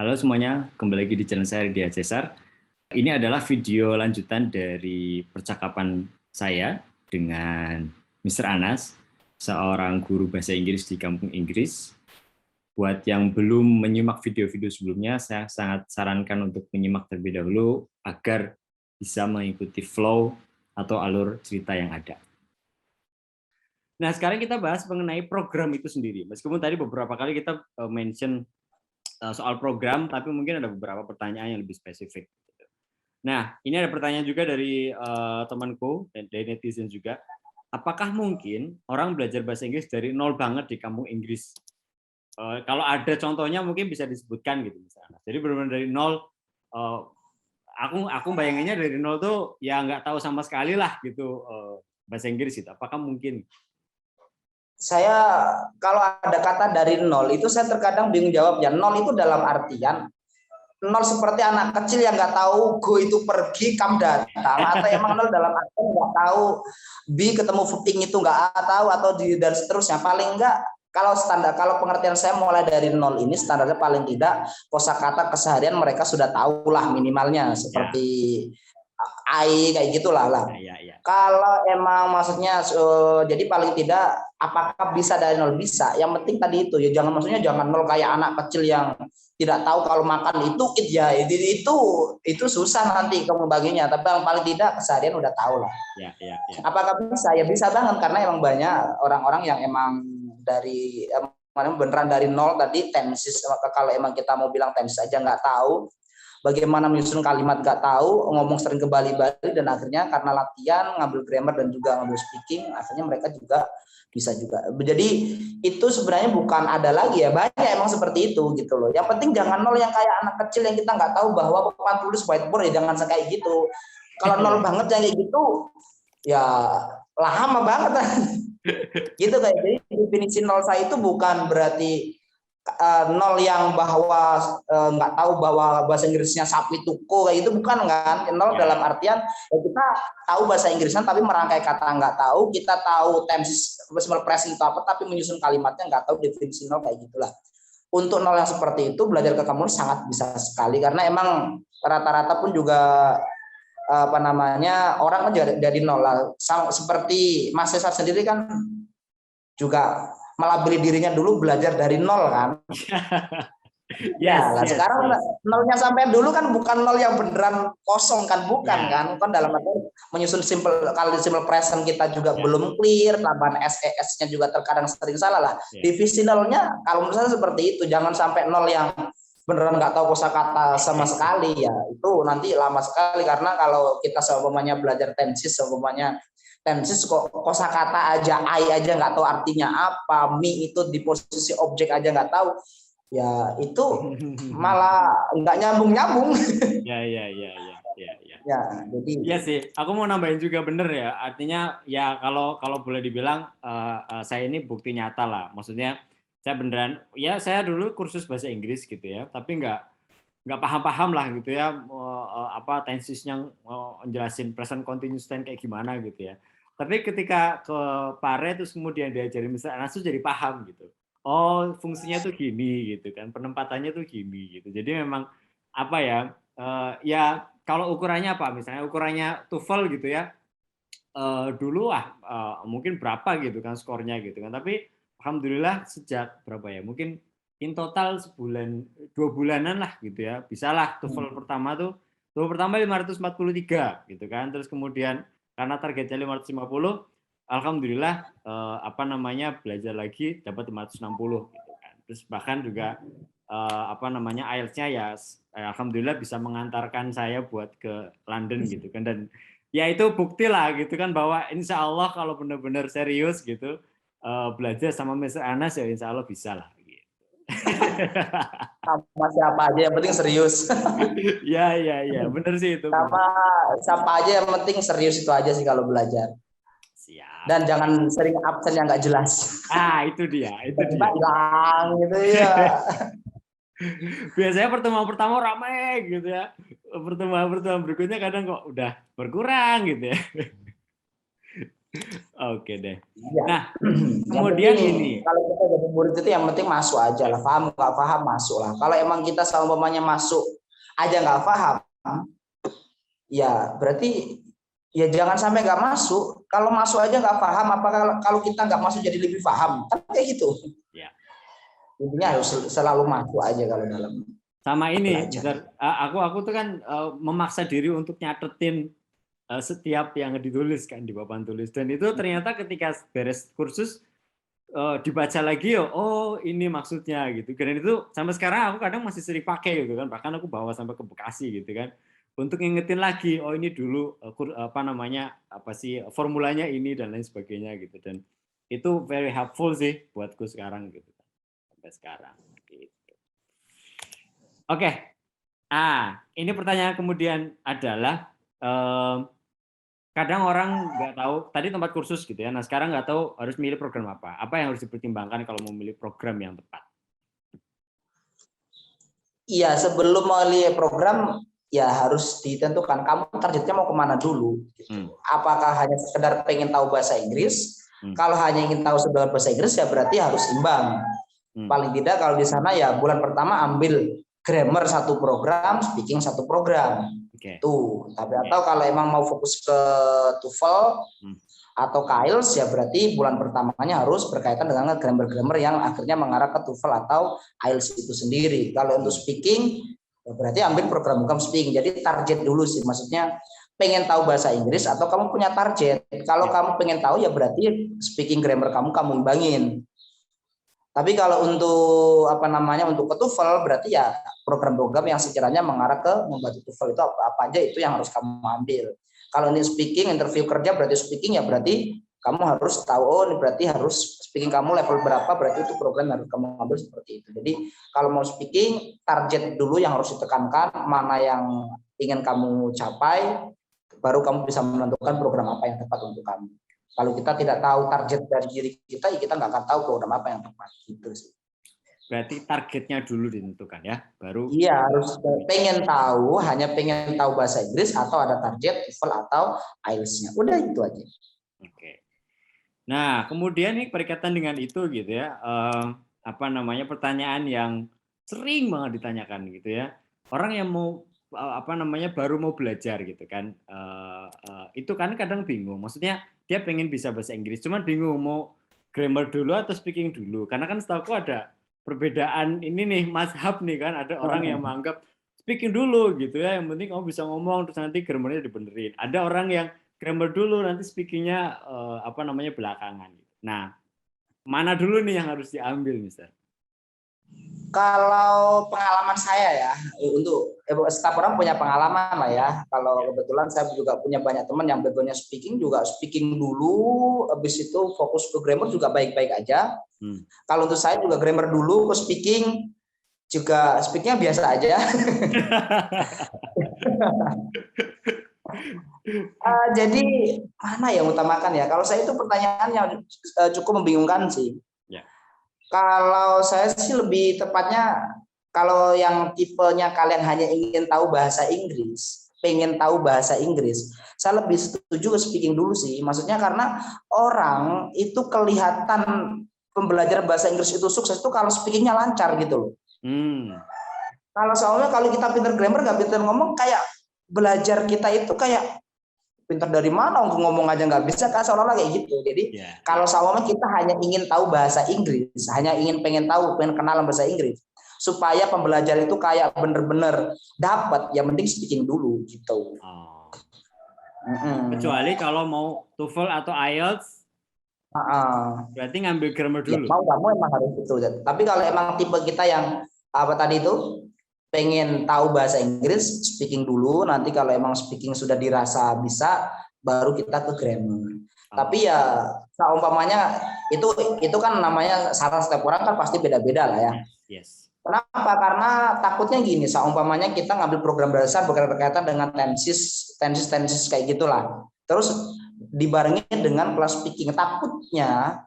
Halo semuanya, kembali lagi di channel saya Ridya Cesar. Ini adalah video lanjutan dari percakapan saya dengan Mr. Anas, seorang guru bahasa Inggris di kampung Inggris. Buat yang belum menyimak video-video sebelumnya, saya sangat sarankan untuk menyimak terlebih dahulu agar bisa mengikuti flow atau alur cerita yang ada. Nah, sekarang kita bahas mengenai program itu sendiri. Meskipun tadi beberapa kali kita mention soal program, tapi mungkin ada beberapa pertanyaan yang lebih spesifik. Nah, ini ada pertanyaan juga dari temanku dan dari netizen juga. Apakah mungkin orang belajar bahasa Inggris dari nol banget di kampung Inggris? Kalau ada contohnya mungkin bisa disebutkan gitu misalnya. Jadi benar-benar dari nol. Aku bayanginnya dari nol tuh ya nggak tahu sama sekali lah gitu bahasa Inggris itu. Apakah mungkin? Saya kalau ada kata dari nol itu saya terkadang bingung jawabnya. Nol itu dalam artian nol seperti anak kecil yang nggak tahu go itu pergi, come datang, atau emang nol dalam artian nggak tahu be ketemu footing itu nggak tahu, atau dan seterusnya. Paling enggak kalau standar, kalau pengertian saya mulai dari nol ini standarnya paling tidak kosakata keseharian mereka sudah tahu lah minimalnya seperti AI kayak gitulah lah. Ya. Kalau emang maksudnya jadi paling tidak apakah bisa dari nol, bisa. Yang penting tadi itu ya jangan, maksudnya jangan nol kayak anak kecil yang tidak tahu kalau makan itu itu susah nanti kamu baginya. Tapi yang paling tidak keseharian udah tahu lah. Ya. Apakah bisa? Ya bisa banget karena emang banyak orang-orang yang emang dari beneran dari nol tadi tensis. Kalau emang kita mau bilang tensis aja nggak tahu, bagaimana menyusun kalimat gak tahu, ngomong sering kebalik-balik, dan akhirnya karena latihan, ngambil grammar dan juga ngambil speaking, akhirnya mereka juga bisa juga. Jadi itu sebenarnya bukan ada lagi ya, banyak emang seperti itu gitu loh. Yang penting jangan nol yang kayak anak kecil yang kita nggak tahu bahwa papan tulis whiteboard, ya jangan kayak gitu. Kalau nol banget yang kayak gitu, ya lama banget. Gitu kayak. Jadi definisi nol saya itu bukan berarti nol yang bahwa nggak tahu bahwa bahasa Inggrisnya sapi tuku kayak itu, bukan kan. Nol dalam artian ya kita tahu bahasa Inggrisnya tapi merangkai kata nggak tahu, kita tahu tenses personal present itu apa tapi menyusun kalimatnya nggak tahu. Definisi nol kayak gitulah. Untuk nol yang seperti itu belajar ke kamu sangat bisa sekali karena emang rata-rata pun juga orang kan jadi nol lah. Seperti Mas Cesar sendiri kan juga melabeli dirinya dulu belajar dari nol kan. Yes. Sekarang nolnya sampai dulu kan bukan nol yang beneran kosong kan, bukan kan dalam arti menyusun simple present kita juga belum clear, tambahan SES-nya juga terkadang sering salah lah. Divisi nolnya kalau menurut saya seperti itu, jangan sampai nol yang beneran nggak tahu kosakata sama sekali, ya itu nanti lama sekali. Karena kalau kita seumpamanya belajar tenses, seumpamanya tenses kok kosakata aja, I aja nggak tahu artinya apa, me itu di posisi objek aja nggak tahu, ya itu malah nggak nyambung. Ya. Ya, jadi iya sih, aku mau nambahin juga bener ya. Artinya ya kalau boleh dibilang saya ini bukti nyata lah. Maksudnya saya beneran ya saya dulu kursus bahasa Inggris gitu ya, tapi nggak paham-paham lah gitu ya apa tensesnya jelasin present continuous tense kayak gimana gitu ya. Tapi ketika ke Pare terus kemudian diajarin misalnya Anas tuh jadi paham gitu. Oh, fungsinya tuh gini gitu kan, penempatannya tuh gini gitu. Jadi memang apa ya ya kalau ukurannya apa misalnya ukurannya TOEFL gitu ya. Dulu mungkin berapa gitu kan skornya gitu kan. Tapi alhamdulillah sejak berapa ya? Mungkin in total sebulan 2 bulanan lah gitu ya. Bisalah TOEFL pertama tuh TOEFL pertama 543 gitu kan. Terus kemudian karena targetnya 550, alhamdulillah belajar lagi dapat 560 gitu kan. Terus bahkan juga IELTS-nya ya alhamdulillah bisa mengantarkan saya buat ke London gitu kan. Dan ya itu bukti lah gitu kan bahwa insya Allah kalau benar-benar serius gitu belajar sama Mr. Anas ya insya Allah bisa lah gitu. sama siapa aja yang penting serius. Ya benar sih itu. Sama siapa aja yang penting serius, itu aja sih kalau belajar. Siap. Dan jangan sering absen yang nggak jelas. Itu dia. Hilang gitu ya. Biasanya pertemuan pertama ramai gitu ya. Pertemuan berikutnya kadang kok udah berkurang gitu ya. Oke deh. Iya. Nah, Yang kemudian penting ini, kalau kita jadi murid itu yang penting masuk aja lah, paham nggak paham masuk lah. Kalau emang kita sama umpamanya masuk aja nggak paham, ya berarti ya jangan sampai nggak masuk. Kalau masuk aja nggak paham, apakah kalau kita nggak masuk jadi lebih paham? Kan kayak gitu. ya, Intinya ya. harus selalu masuk aja kalau dalam Sama ini, belajar. Mister, aku tuh kan memaksa diri untuk nyatetin setiap yang ditulis kan di papan tulis. Dan itu ternyata ketika beres kursus dibaca lagi ya, oh ini maksudnya gitu. Dan itu sampai sekarang aku kadang masih sering pakai gitu kan. Bahkan aku bawa sampai ke Bekasi gitu kan. Untuk ngingetin lagi, oh ini dulu apa namanya, apa sih formulanya ini dan lain sebagainya gitu. Dan itu very helpful sih buatku sekarang gitu. Sampai sekarang. Gitu. Oke, ini pertanyaan kemudian adalah kadang orang nggak tahu tadi tempat kursus gitu ya. Nah sekarang nggak tahu harus milih program apa. Apa yang harus dipertimbangkan kalau mau memilih program yang tepat? Iya, sebelum memilih program ya harus ditentukan kamu targetnya mau kemana dulu. Gitu. Apakah hanya sekedar pengen tahu bahasa Inggris? Kalau hanya ingin tahu sekedar bahasa Inggris ya berarti harus imbang. Paling tidak kalau di sana ya bulan pertama ambil grammar satu program, speaking satu program. Okay. Tuh, tapi atau kalau emang mau fokus ke TOEFL atau ke IELTS ya berarti bulan pertamanya harus berkaitan dengan grammar-grammar yang akhirnya mengarah ke TOEFL atau IELTS itu sendiri. Kalau untuk speaking ya berarti ambil program speaking. Jadi target dulu sih, maksudnya pengen tahu bahasa Inggris atau kamu punya target. Kalau kamu pengen tahu ya berarti speaking grammar kamu imbangin. Tapi kalau untuk apa namanya untuk ke TOEFL berarti ya program-program yang sekiranya mengarah ke membantu TOEFL itu apa aja itu yang harus kamu ambil. Kalau ini speaking interview kerja berarti speaking ya berarti kamu harus tahu oh ini berarti harus speaking kamu level berapa berarti itu program yang harus kamu ambil seperti itu. Jadi kalau mau speaking target dulu yang harus ditekankan mana yang ingin kamu capai baru kamu bisa menentukan program apa yang tepat untuk kamu. Kalau kita tidak tahu target dari diri kita, ya kita nggak akan tahu program apa yang tepat gitu sih. Berarti targetnya dulu ditentukan ya, baru. Iya harus pengen tahu, hanya pengen tahu bahasa Inggris atau ada target TOEFL atau IELTS-nya. Udah itu aja. Oke. Nah kemudian nih berkaitan dengan itu gitu ya, apa namanya pertanyaan yang sering banget ditanyakan gitu ya. Orang yang mau apa namanya baru mau belajar gitu kan, itu kan kadang bingung. Maksudnya dia pengen bisa bahasa Inggris, cuman bingung mau grammar dulu atau speaking dulu. Karena kan setahu ada perbedaan ini nih mazhab nih kan. Ada orang yang menganggap speaking dulu gitu ya. Yang penting kamu bisa ngomong terus nanti grammarnya dibenerin. Ada orang yang grammar dulu nanti speakingnya apa namanya belakangan. Nah mana dulu nih yang harus diambil, Mister? Kalau pengalaman saya ya, untuk setiap orang punya pengalaman lah ya. Kalau kebetulan saya juga punya banyak teman yang backgroundnya speaking juga speaking dulu, habis itu fokus ke grammar juga baik-baik aja. Kalau untuk saya juga grammar dulu, ke speaking juga speakingnya biasa aja. Jadi mana yang utamakan ya? Kalau saya itu pertanyaan yang cukup membingungkan sih. Kalau saya sih lebih tepatnya kalau yang tipenya kalian hanya ingin tahu bahasa Inggris, pengen tahu bahasa Inggris, saya lebih setuju speaking dulu sih. Maksudnya karena orang itu kelihatan pembelajaran bahasa Inggris itu sukses itu kalau speakingnya lancar gitu loh. Kalau soalnya kalau kita pinter grammar nggak pinter ngomong kayak belajar kita itu kayak pintar dari mana untuk ngomong aja nggak bisa kan seolah-olah kayak gitu. Jadi kalau sama kita hanya ingin tahu bahasa Inggris, hanya pengen tahu, pengen kenal bahasa Inggris, supaya pembelajaran itu kayak bener-bener dapat, ya mending speaking dulu gitu. Kecuali kalau mau TOEFL atau IELTS, berarti ngambil grammar dulu. Ya, mau nggak mau emang harus itu. Tapi kalau emang tipe kita yang apa tadi itu pengen tahu bahasa Inggris, speaking dulu. Nanti kalau emang speaking sudah dirasa bisa, baru kita ke grammar. Tapi ya, umpamanya itu kan namanya saran setiap orang kan pasti beda-beda lah ya. Kenapa? Karena takutnya gini, umpamanya kita ngambil program dasar berkaitan dengan tenses kayak gitulah. Terus dibarengi dengan kelas speaking. Takutnya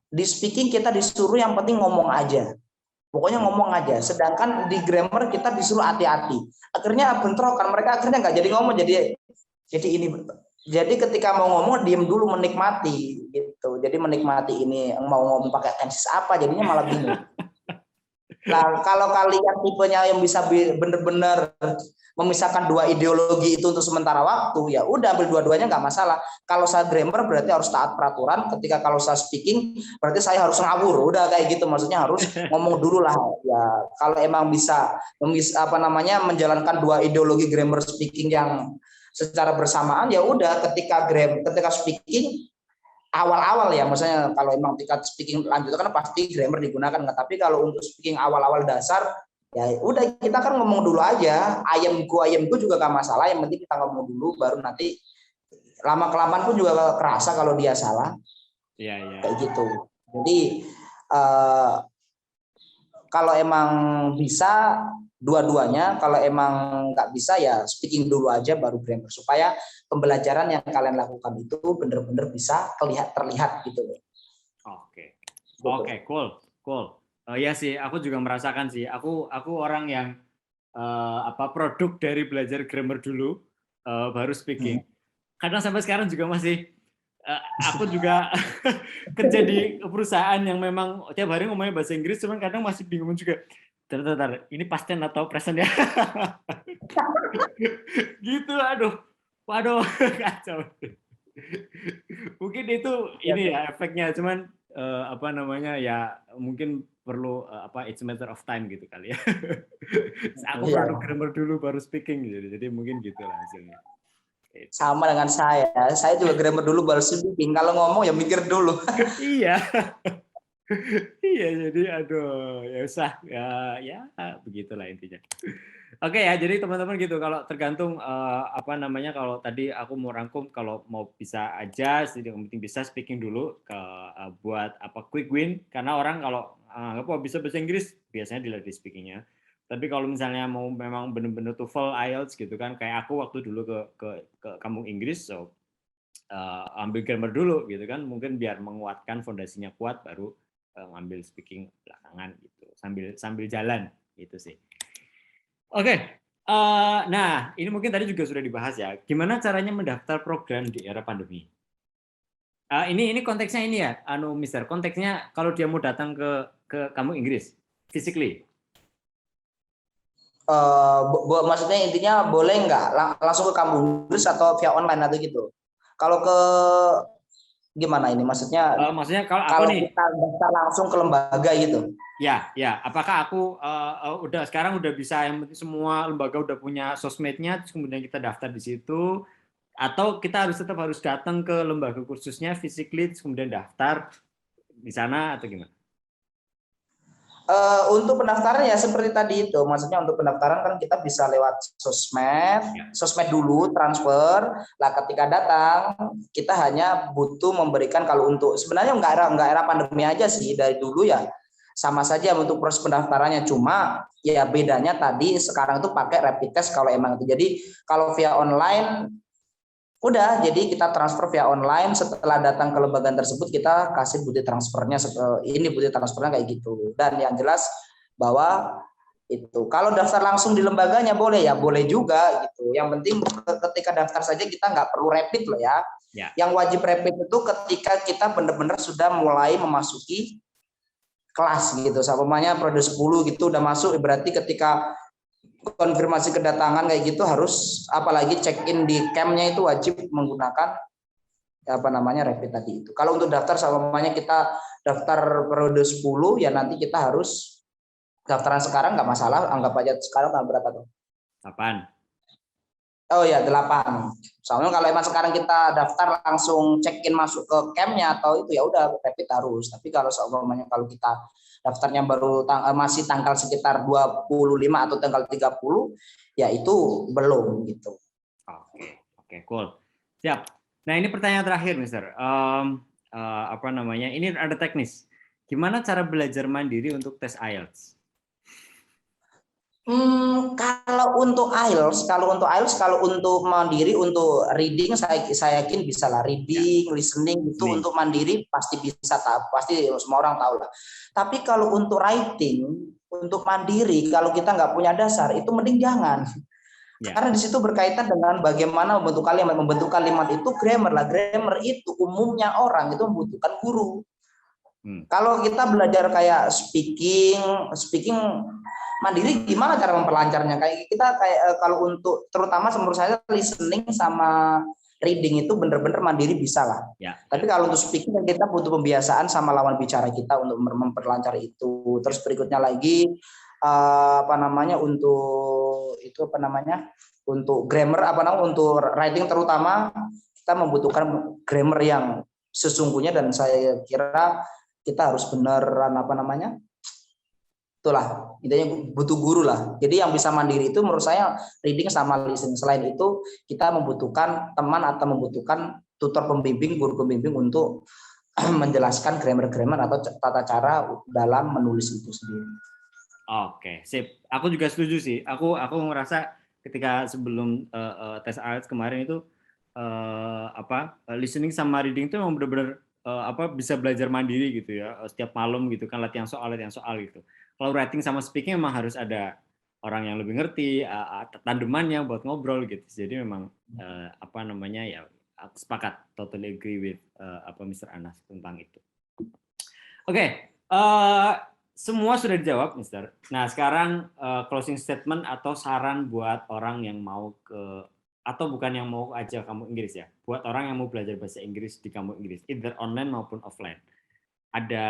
di speaking kita disuruh yang penting ngomong aja. Pokoknya ngomong aja. Sedangkan di grammar kita disuruh hati-hati. Akhirnya bentrokan. Mereka akhirnya nggak jadi ngomong. Jadi ini Jadi ketika mau ngomong diem dulu menikmati gitu. Jadi menikmati ini mau ngomong pakai tenses apa jadinya malah bingung. Nah, kalau kalian tipenya yang bisa benar-benar memisahkan dua ideologi itu untuk sementara waktu, ya udah ambil dua-duanya nggak masalah. Kalau saya grammar berarti harus taat peraturan. Ketika kalau saya speaking berarti saya harus ngawur. Udah kayak gitu, maksudnya harus ngomong dulu lah. Ya kalau emang bisa menjalankan dua ideologi grammar speaking yang secara bersamaan, ya udah ketika speaking awal-awal ya, maksudnya kalau emang tingkat speaking lanjut kan pasti grammar digunakan, nggak, tapi kalau untuk speaking awal-awal dasar ya udah kita kan ngomong dulu aja, ayamku juga gak masalah, yang penting kita ngomong dulu baru nanti lama kelamaan pun juga kerasa kalau dia salah. Iya. Kayak gitu. Jadi kalau emang bisa dua-duanya, kalau emang nggak bisa ya speaking dulu aja baru grammar, supaya pembelajaran yang kalian lakukan itu benar-benar bisa terlihat gitu. Oke. Oke, cool. Iya sih, aku juga merasakan sih. Aku orang yang produk dari belajar grammar dulu, baru speaking. Kadang sampai sekarang juga masih, aku juga kerja di perusahaan yang memang tiap hari ngomongnya bahasa Inggris, cuman kadang masih bingung juga. Bentar, ini past tense atau present ya? Gitu, waduh, kacau. Mungkin itu ini ya efeknya, cuman ya mungkin perlu it's a matter of time gitu kali ya. Aku produk grammar dulu baru speaking gitu, jadi mungkin gitu lah hasilnya. Sama dengan saya juga grammar dulu baru speaking. Kalau ngomong ya mikir dulu. Iya. Iya, jadi aduh, ya usah ya begitulah intinya. Oke ya, jadi teman-teman gitu, kalau tergantung kalau tadi aku mau rangkum, kalau mau bisa aja, yang penting bisa speaking dulu buat quick win, karena orang kalau bisa bahasa Inggris biasanya dilihat di speakingnya. Tapi kalau misalnya mau memang benar-benar TOEFL, IELTS gitu kan, kayak aku waktu dulu ke kampung Inggris, so ambil grammar dulu gitu kan, mungkin biar menguatkan fondasinya kuat, baru ngambil speaking belakangan gitu, sambil jalan gitu sih. Oke. Nah ini mungkin tadi juga sudah dibahas ya, gimana caranya mendaftar program di era pandemi. Ini konteksnya ini ya, Mister, konteksnya kalau dia mau datang ke kamu Inggris physically. Maksudnya intinya boleh nggak langsung ke kampung Inggris atau via online atau gitu? Kalau ke gimana ini maksudnya? Maksudnya kalau kita daftar langsung ke lembaga gitu? Ya. Apakah aku sekarang udah bisa, yang penting semua lembaga udah punya sosmednya, kemudian kita daftar di situ, atau kita tetap harus datang ke lembaga kursusnya physically, kemudian daftar di sana, atau gimana? Untuk pendaftaran ya seperti tadi itu, maksudnya untuk pendaftaran kan kita bisa lewat sosmed dulu, transfer. Lah ketika datang kita hanya butuh memberikan, kalau untuk sebenarnya nggak era pandemi aja sih, dari dulu ya sama saja untuk proses pendaftarannya, cuma ya bedanya tadi sekarang itu pakai rapid test kalau emang itu. Jadi kalau via online udah, jadi kita transfer via online, setelah datang ke lembaga tersebut kita kasih bukti transfernya, ini bukti transfernya kayak gitu. Dan yang jelas bahwa itu kalau daftar langsung di lembaganya boleh ya, boleh juga gitu. Yang penting ketika daftar saja kita nggak perlu rapid loh ya. Yang wajib rapid itu ketika kita benar-benar sudah mulai memasuki kelas gitu. Umpamanya periode 10 gitu udah masuk, berarti ketika konfirmasi kedatangan kayak gitu harus, apalagi check in di campnya itu wajib menggunakan rapid tadi itu. Kalau untuk daftar namanya kita daftar periode 10 ya nanti kita harus daftaran sekarang nggak masalah, anggap aja sekarang tanggal berapa tuh? 8. Oh ya 8. Soalnya kalau emang sekarang kita daftar langsung check in masuk ke campnya atau itu ya udah rapid harus. Tapi kalau seumpamanya kalau kita daftarnya baru masih tanggal sekitar 25 atau tanggal 30 ya itu belum gitu. Oke, cool. Siap. Nah, ini pertanyaan terakhir, Mister. Ini ada teknis. Gimana cara belajar mandiri untuk tes IELTS? Kalau untuk IELTS, kalau untuk mandiri, untuk reading saya yakin bisa lah, reading, listening itu untuk mandiri pasti bisa, pasti semua orang tahu lah. Tapi kalau untuk writing, untuk mandiri kalau kita nggak punya dasar itu mending jangan. Ya. Karena di situ berkaitan dengan bagaimana membentuk kalimat. Membentuk kalimat itu grammar lah. Grammar itu umumnya orang itu membutuhkan guru. Kalau kita belajar kayak speaking mandiri, gimana cara memperlancarnya? Kayak kita kalau untuk terutama menurut saya listening sama reading itu benar-benar mandiri bisa lah. Ya. Tapi kalau untuk speaking kita butuh pembiasaan sama lawan bicara kita untuk memperlancar itu. Terus berikutnya lagi untuk grammar untuk writing terutama kita membutuhkan grammar yang sesungguhnya, dan saya kira kita harus beneran itulah intinya butuh guru lah. Jadi yang bisa mandiri itu menurut saya reading sama listening. Selain itu kita membutuhkan teman atau membutuhkan tutor pembimbing, guru pembimbing untuk menjelaskan grammar atau tata cara dalam menulis itu sendiri. Oke, sip. Aku juga setuju sih. Aku ngerasa ketika sebelum tes IELTS kemarin itu listening sama reading itu memang benar-benar bisa belajar mandiri gitu ya, setiap malam gitu kan, latihan soal gitu. Kalau writing sama speaking memang harus ada orang yang lebih ngerti, tandemannya buat ngobrol gitu. Jadi memang ya aku sepakat, totally agree with Mr. Anas tentang itu. Oke, semua sudah dijawab, Mister. Nah, sekarang closing statement atau saran buat orang yang mau atau bukan yang mau aja kamu Inggris ya, buat orang yang mau belajar bahasa Inggris di kamu Inggris, either online maupun offline. Ada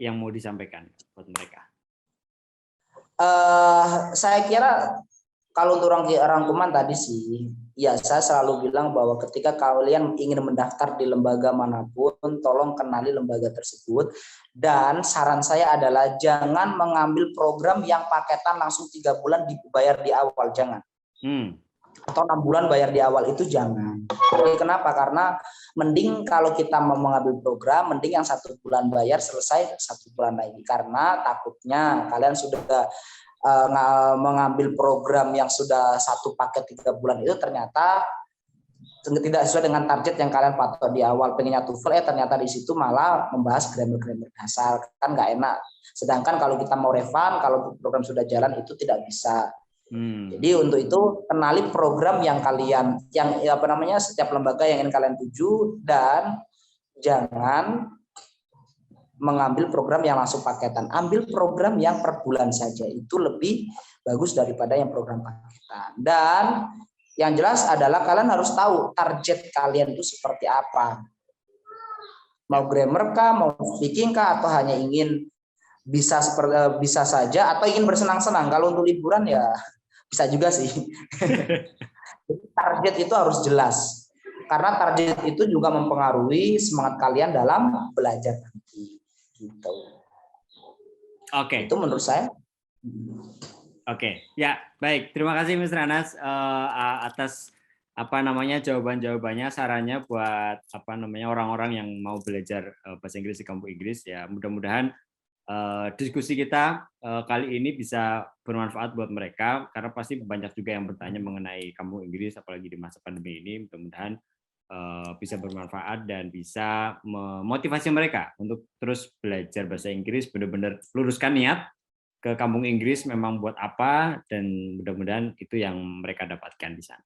yang mau disampaikan buat mereka? Saya kira kalau untuk rangkuman tadi sih, ya saya selalu bilang bahwa ketika kalian ingin mendaftar di lembaga manapun, tolong kenali lembaga tersebut. Dan saran saya adalah jangan mengambil program yang paketan langsung 3 bulan dibayar di awal, jangan. Atau 6 bulan bayar di awal, itu jangan. Kenapa? Karena mending kalau kita mau mengambil program, mending yang 1 bulan bayar selesai 1 bulan lagi. Karena takutnya kalian sudah mengambil program yang sudah 1 paket 3 bulan itu ternyata tidak sesuai dengan target yang kalian patok di awal, pengennya TOEFL, ternyata di situ malah membahas grammar dasar, kan nggak enak. Sedangkan kalau kita mau revan, kalau program sudah jalan itu tidak bisa. Jadi untuk itu kenali program yang kalian setiap lembaga yang ingin kalian tuju, dan jangan mengambil program yang langsung paketan. Ambil program yang per bulan saja, itu lebih bagus daripada yang program paketan. Dan yang jelas adalah kalian harus tahu target kalian itu seperti apa. Mau grammar kah, mau speaking kah, atau hanya ingin bisa saja, atau ingin bersenang-senang. Kalau untuk liburan ya bisa juga sih. Target itu harus jelas. Karena target itu juga mempengaruhi semangat kalian dalam belajar nanti. Gitu. Oke. Itu menurut saya. Oke, ya baik. Terima kasih Mr. Anas atas jawaban-jawabannya, sarannya buat orang-orang yang mau belajar bahasa Inggris di kampus Inggris ya. Mudah-mudahan diskusi kita kali ini bisa bermanfaat buat mereka, karena pasti banyak juga yang bertanya mengenai kampus Inggris apalagi di masa pandemi ini. Mudah-mudahan bisa bermanfaat dan bisa memotivasi mereka untuk terus belajar bahasa Inggris, benar-benar luruskan niat ke kampung Inggris memang buat apa, dan mudah-mudahan itu yang mereka dapatkan di sana.